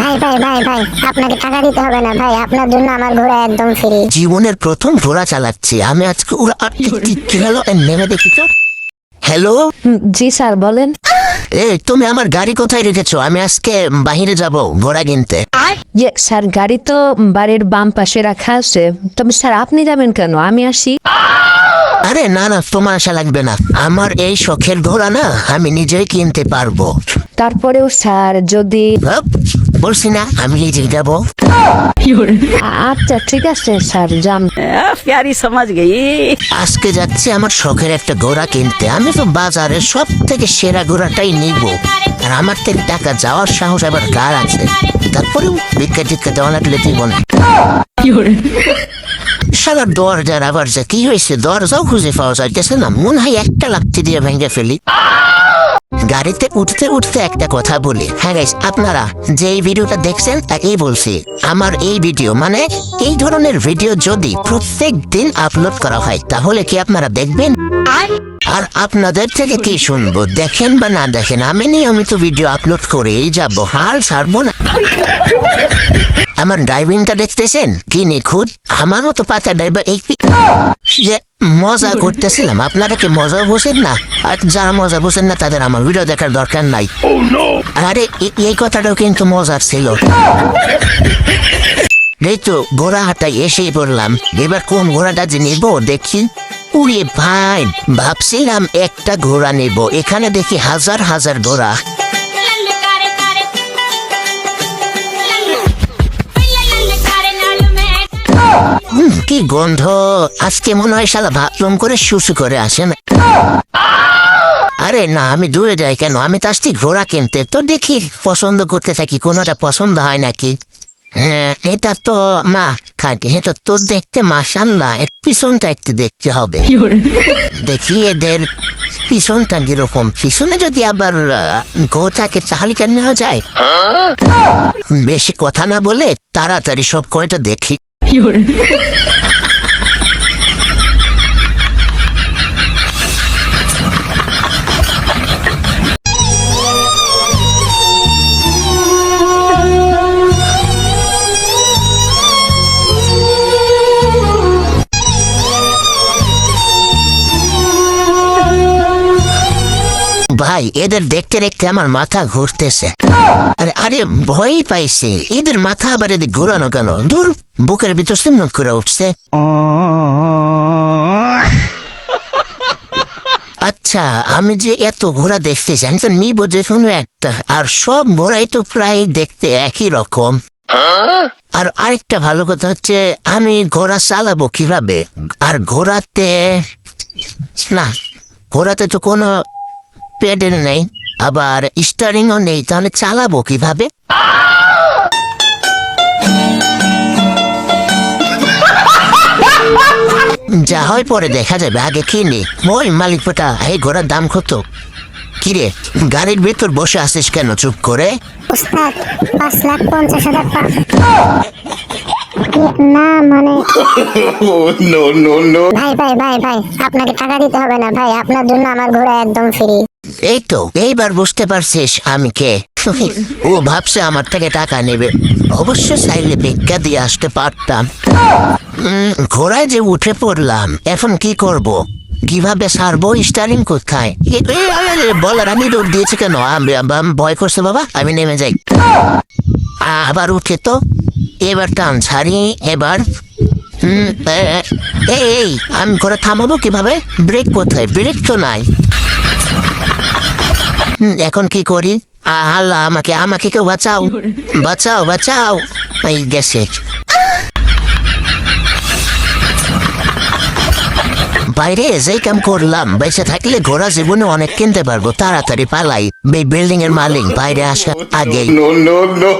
ভাই ভাই ভাই ভাই, আপনাকে টাকা দিতে হবে না ভাই, আপনার জন্য আমার ঘোড়া একদম ফ্রি। জীবনের প্রথম ঘোড়া চালাচ্ছি আমি আজকে। ওরা কি হলো নেমে দেখি তো। হ্যালো, জি স্যার বলেন। তুমি আমার গাড়ি কোথায় রেখেছো? আমি আজকে বাহিরে যাব ঘোড়া কিনতে। স্যার গাড়ি তো বাড়ির বাম পাশে রাখা আছে, তবে স্যার আপনি যাবেন কেন? আমি আসি। আরে না না, তোমার আশা লাগবে না, আমার এই শখের ঘোড়া না আমি নিজেই কিনতে পারবো। তারপরেও স্যার যদি বলছি না আমি নিজেই যাবো। আচ্ছা ঠিক আছে স্যার যান। प्यारी समझ गई। আজকে যাচ্ছি আমার শখের একটা ঘোড়া কিনতে। আমি তো বাজারে সব থেকে সেরা ঘোড়াটাই নিব, আর আমার থেকে টাকা যাওয়ার সাহস আবার কার আছে? তারপরেও ভিক্ষা টিক্ষা দেওয়া লাগলে দিব না। সারা দরজার আবার যে কি হয়েছে, দরজাও খুঁজে পাওয়া যাইতেছে না। মনে হয় একটা লাথি দিয়ে ভেঙে ফেলি। গাড়িতে উঠতে উঠতে একটা কথা বলি। হ্যাঁ গাইস, আপনারা যে এই ভিডিওটা দেখছেন তাকেই বলছি, আমার এই ভিডিও মানে এই ধরনের ভিডিও যদি প্রত্যেক দিন আপলোড করা হয় তাহলে কি আপনারা দেখবেন? আর আপনাদের থেকে কি শুনবো, দেখেন বা না দেখেন, আমি নিয়মিত ভিডিও আপলোড করেই যাবো, হাল ছাড়বো না। আমার ড্রাইভিংটা দেখতেছেন কি নিখুঁত, আমার মতো পাতা ড্রাইভার এই যে মজা করতেছিলাম। আপনারা কি মজা বোঝেন না? আর যারা মজা বোঝেন না তাদের আমার ভিডিও দেখার দরকার নাই। আরে এই কথাটাও কিন্তু মজার ছিল। এই তো ঘোড়া হাটাই এসেই পড়লাম, এবার কোন ঘোড়াটা যে নিব দেখি। উড়ে ভাই, ভাবছিলাম একটা ঘোড়া নেব, এখানে দেখি হাজার হাজার ঘোড়া। কি গন্ধ, আজকে মনে হয় শালা বাথরুম করে শুশু করে আসেন। আরে না, আমি দূরে যাই কেন, আমি তো আসছি ঘোড়া কিনতে। তো দেখি পছন্দ করতে থাকি, কোনোটা পছন্দ হয় নাকি। হ্যাঁ, এটা তো মা খাটি, এটা তো দেখতে মাশাআল্লাহ, এর পিছনটা একটু দেখতে হবে। দেখি এদের পিছনটা কিরকম, পিছনে যদি আবার গো থাকে তাহলে কেন নেওয়া যায়। বেশি কথা না বলে তাড়াতাড়ি সব কয়টা দেখি। ভাই এদের দেখতে দেখতে আমার মাথা ঘুরতেছে। আরে আরে ভয় পাইছে, এদের মাথা আবার এদের ঘুরানো কেন? দূর, বুকের ভিতর সিমন করে উঠছে। আচ্ছা, আমি যে এত ঘোড়া দেখতেছি, আমি তো নিব যে কোনো একটা, আর সব ঘোড়াই তো প্রায় দেখতে একই রকম। আর আরেকটা ভালো কথা হচ্ছে, আমি ঘোড়া চালাবো কিভাবে? আর ঘোড়াতে না, ঘোড়াতে তো কোনো পেডেল নেই, আবার স্টারিংও নেই, তাহলে চালাবো কিভাবে? যা হয় পরে দেখা যাবে, আগে কিনি। ওই মালিক পোটা, এই ঘোড়ার দাম কত? কিরে, গাড়ির ভেতর বসে আছিস কেন চুপ করে? উস্তাদ, 5,50,000 টাকা। না মানে ভাই ভাই ভাই ভাই, আপনাকে টাকা দিতে হবে না ভাই, আপনার জন্য আমার ঘোড়া একদম ফ্রি। এই তো এইবার বুঝতে পারছিস আমি কে। ও ভাবছে আমার থেকে টাকা নেবে, অবশ্য চাইলে ভিক্ষা দিয়ে আসতে পারতাম। ঘোড়ায় যে উঠে পড়লাম, এখন কি করব? কিভাবে সারবো? স্টারিং কোথায়? বলার আমি দৌড় দিয়েছি কেন? ভয় করছে বাবা, আমি নেমে যাই। আবার উঠে তো, এবার টান ছাড়ি। এবার এই আমি ঘোড়া থামাবো কিভাবে? ব্রেক কোথায়? ব্রেক তো নাই। এখন কি করি? আল্লাহ, আমাকে আমাকে কেউ বাঁচাও, বাঁচাও বাঁচাও। এই গেছে। বাইরে যেই কাম করলাম, বেঁচে থাকলে ঘোড়া জীবনে অনেক কিনতে পারবো। তাড়াতাড়ি পালাই, এই বিল্ডিং এর মালিক বাইরে আসা আগেই। No, no, no.